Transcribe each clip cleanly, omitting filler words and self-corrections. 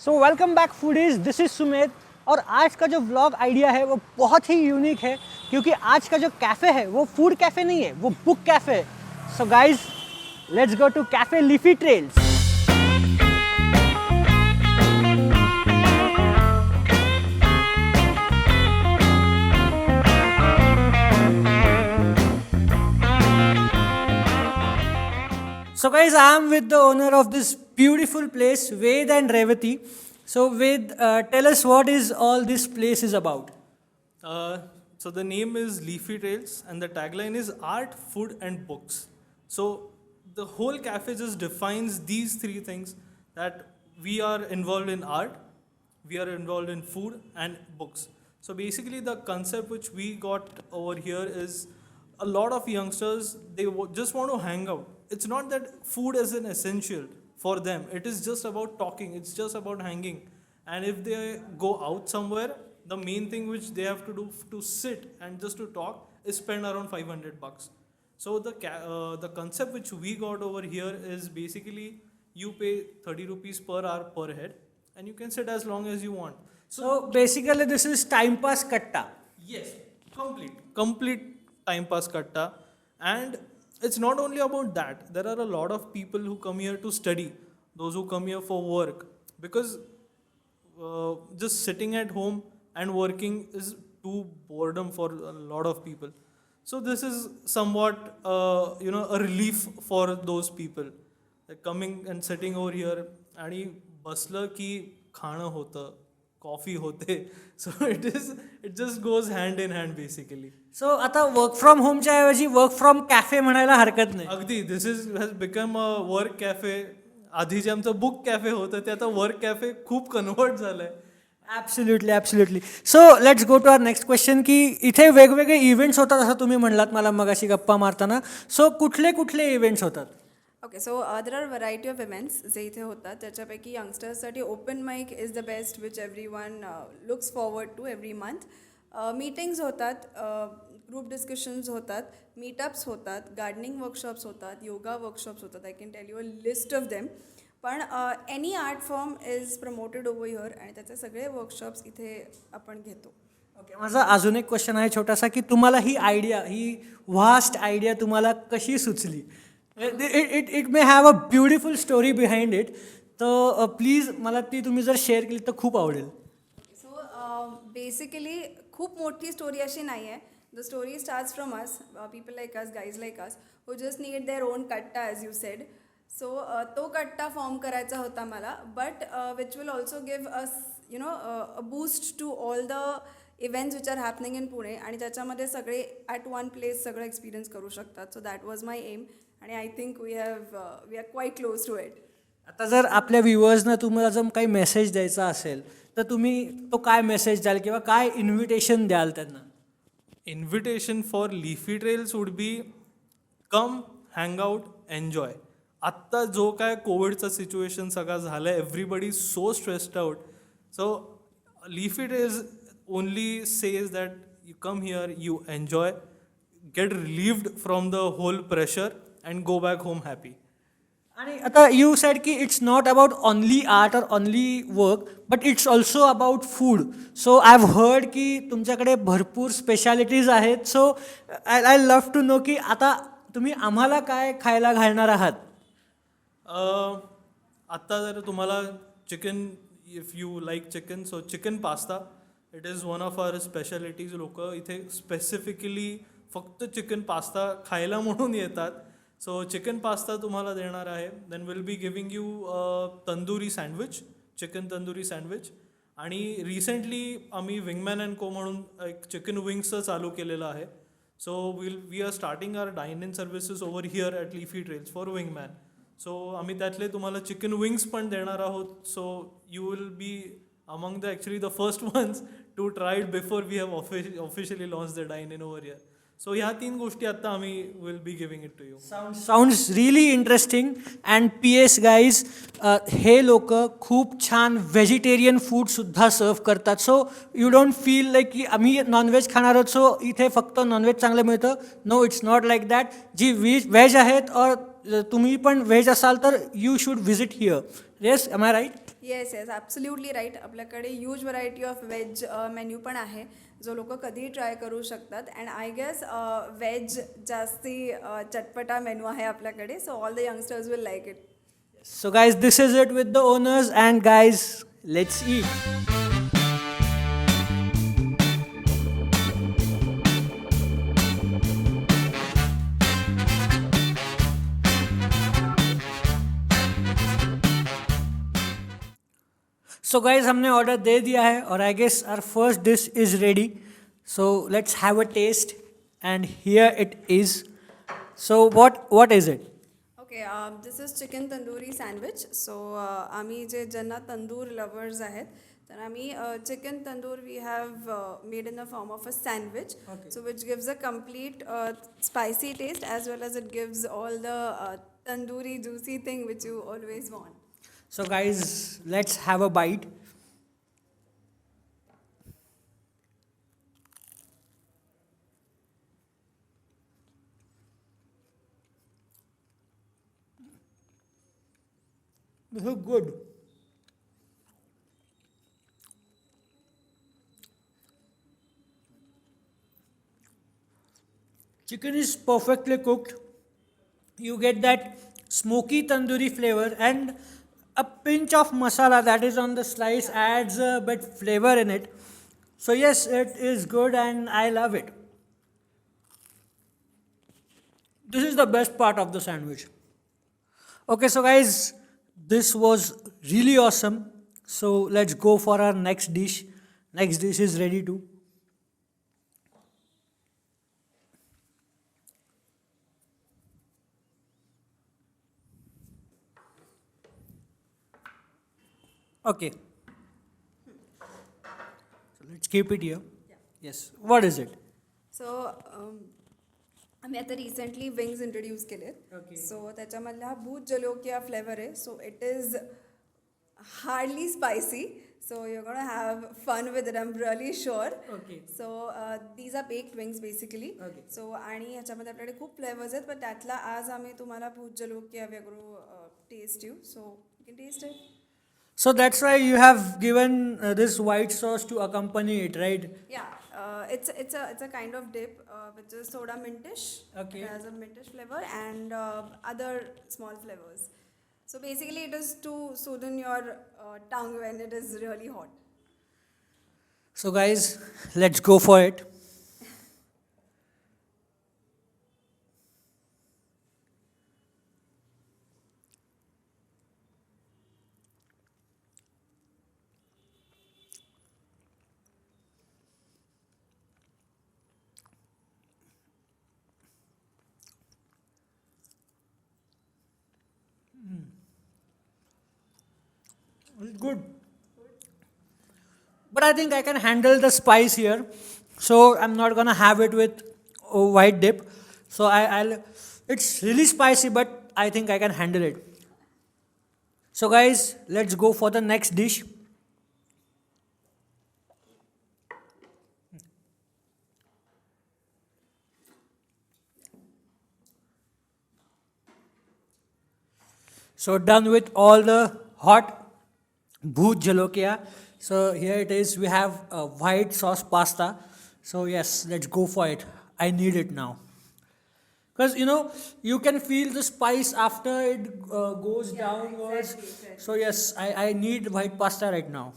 So welcome back foodies, this is Sumedh. और आज का जो व्लॉग आइडिया है वो बहुत ही यूनिक है क्योंकि आज का जो कैफ़े है वो फूड कैफ़े नहीं है, वो बुक कैफ़े है। So guys, let's go to cafe Leafy Trails. So guys, I am with the owner of this beautiful place, Ved and Revati. So Ved, tell us what is all this place is about. So the name is Leafy Trails and the tagline is art, food and books. So the whole cafe just defines these three things, that we are involved in art, we are involved in food and books. So basically the concept which we got over here is a lot of youngsters, they just want to hang out. It's not that food is an essential for them. It is just about talking. It's just about hanging. And if they go out somewhere, the main thing which they have to do to sit and just to talk is spend around $500. So the concept which we got over here is basically you pay 30 rupees per hour per head, and you can sit as long as you want. So basically this is time pass katta. Yes, complete time pass katta. And it's not only about that. There are a lot of people who come here to study, those who come here for work, because just sitting at home and working is too boredom for a lot of people. So this is somewhat a relief for those people, like coming and sitting over here आणि बसलं की खाणं होतं, coffee होते. So it just goes hand in hand basically. So आता work from होमच्या ऐवजी work from cafe म्हणायला हरकत नाही. अगदी this has become a work cafe. आधी जे आमचं बुक कॅफे होतं ते आता वर्क कॅफे खूप कन्वर्ट झालंय. Absolutely. So let's go to our next question की इथे वेगवेगळे इव्हेंट्स होतात असं तुम्ही म्हणलात मला मगाशी गप्पा मारताना. सो कुठले इव्हेंट्स होतात? Okay, so there are variety of events जे इथे होतात. त्याच्यापैकी यंगस्टर्ससाठी open mic is the best which every one looks forward to every month. Meetings होतात, ग्रुप डिस्कशन्स होतात, मीटअप्स होतात, गार्डनिंग वर्कशॉप्स होतात, योगा वर्कशॉप्स होतात. I can tell you a list of them. पण any art form is promoted over here आणि त्याचे सगळे workshops इथे आपण घेतो. ओके, माझा अजून एक क्वेश्चन आहे छोटासा की तुम्हाला ही आयडिया, ही व्हास्ट आयडिया तुम्हाला कशी सुचली? It may have a beautiful story behind it. तर प्लीज मला ती तुम्ही जर शेअर केली तर खूप आवडेल. सो बेसिकली खूप मोठी स्टोरी अशी नाही आहे. The story starts from us, people like us, guys like us, who just need their own कट्टा ॲज यू सेड. सो तो कट्टा फॉर्म करायचा होता मला, but which will also give us a boost to all the events which are happening in Pune, आणि त्याच्यामध्ये सगळे at one place सगळं एक्सपिरियन्स करू शकतात. So that was my aim, आणि I think we are quite close to it. आता जर आपल्या व्ह्युअर्सना तुम्हाला जर काही मेसेज द्यायचा असेल तर तुम्ही तो काय मेसेज द्याल किंवा काय इन्व्हिटेशन द्याल त्यांना? Invitation for Leafy Trails would be come, hang out, enjoy. आत्ता जो काय कोविडचा सिच्युएशन सगळा झालं आहे, everybody so stressed out. So Leafy Trails only says that you come here, you enjoy, get relieved from the whole pressure and go back home happy. आणि आता you said की it's not about only art और only work, but it's also about food. So I have heard की तुमच्याकडे भरपूर specialities आहेत. सो I love to know की आता तुम्ही आम्हाला काय खायला घालणार आहात? आत्ता जर तुम्हाला chicken, if you like chicken, so chicken pasta, it is one of our specialities. लोक इथे स्पेसिफिकली फक्त चिकन पास्ता खायला म्हणून येतात. सो चिकन पास्ता तुम्हाला देणार आहे. Then will be giving you tandoori sandwich, chicken tandoori sandwich. आणि रिसेंटली आम्ही विंगमॅन अँड को म्हणून एक चिकन विंग्सचं चालू केलेलं आहे. So we are starting our dine in services over here at Leafy Trails for Wingman. So आम्ही त्यातले तुम्हाला चिकन विंग्स पण देणार आहोत. So you will be among the actually the first ones to try it before we have officially launch the dine in over here. So ह्या 3 गोष्टी आता आम्ही will be giving it to you. Sounds really interesting. And P S guys, हे लोक खूप छान vegetarian फूडसुद्धा सर्व करतात. So you don't feel like की आम्ही नॉनव्हेज खाणार आहोत सो इथे फक्त नॉनव्हेज चांगलं मिळतं. No, it's not like that. जी व्हेज आहेत और तुम्ही पण व्हेज असाल तर you should visit here. Yes, am I right? Yes yes absolutely right. आपल्याकडे huge variety of veg menu पण आहे जो लोक कधीही ट्राय करू शकतात. अँड आय गेस व्हेज जास्ती चटपटा मेनू आहे आपल्याकडे. So all the youngsters will like it. So guys, this is it with the owners, and guys, let's eat. So guys, हमने ऑर्डर दे दिया है और I guess our first dish is ready. So let's have a taste and here it is. So what is it? Okay, this is chicken tandoori sandwich. So आम्ही जे ज्यांना tandoor lovers आहेत तर आम्ही chicken tandoor we have made in the form of a sandwich. So which gives a complete spicy taste as well as it gives all the tandoori Jussi thing which you always want. So guys, let's have a bite. This is good. Chicken is perfectly cooked. You get that smoky tandoori flavor, and a pinch of masala that is on the slice adds a bit flavor in it. So yes, it is good and I love it. This is the best part of the sandwich. Okay, so guys, this was really awesome. So let's go for our next dish. Next dish is ready too. Okay. So let's keep it here. Yes. What is it? So आम्ही आता recently wings introduce केलेत. Okay. So त्याच्यामधला हा bhut jolokia flavour आहे. So it is hardly spicy. So you gonna have fun with it, I am really sure. Okay. So these are baked wings basically. Okay. So आणि ह्याच्यामध्ये आपल्याकडे खूप flavours आहेत, पण त्यातला आज आम्ही तुम्हाला भूत जलोकिया वेगळं taste you. So you can taste it. So that's why you have given this white sauce to accompany it, right? Yeah, it's a kind of dip which is soda mintish. Okay. It has a mintish flavor and other small flavors. So basically, it is to soothe your tongue when it is really hot. So guys, let's go for it. It's good. But I think I can handle the spice here. So I'm not gonna have it with white dip. So I'll it's really spicy, but I think I can handle it. So guys, let's go for the next dish. So done with all the hot bhoot jalokia. So here it is. We have a white sauce pasta. So yes, let's go for it. I need it now. Because you can feel the spice after it goes downwards. Exactly. So yes, I need white pasta right now.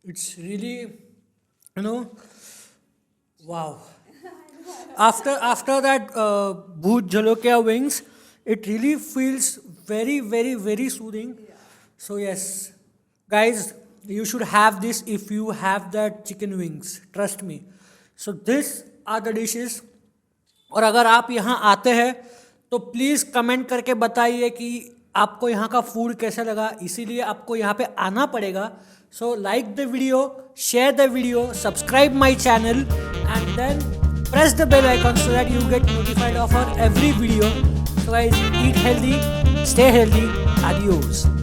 It's really, wow. After that bhoot jalokia wings, it really feels very, very, very soothing. So yes, guys, you should have this if you have that chicken wings. Trust me. So these are the dishes. और अगर आप यहाँ आते हैं तो please comment करके बताइए कि आपको यहाँ का फूड कैसा लगा. इसीलिए आपको यहाँ पे आना पड़ेगा. So like the video, share the video, subscribe my channel, and then press the bell icon so that you get notified of our every video. So guys, eat healthy, stay healthy. Adios.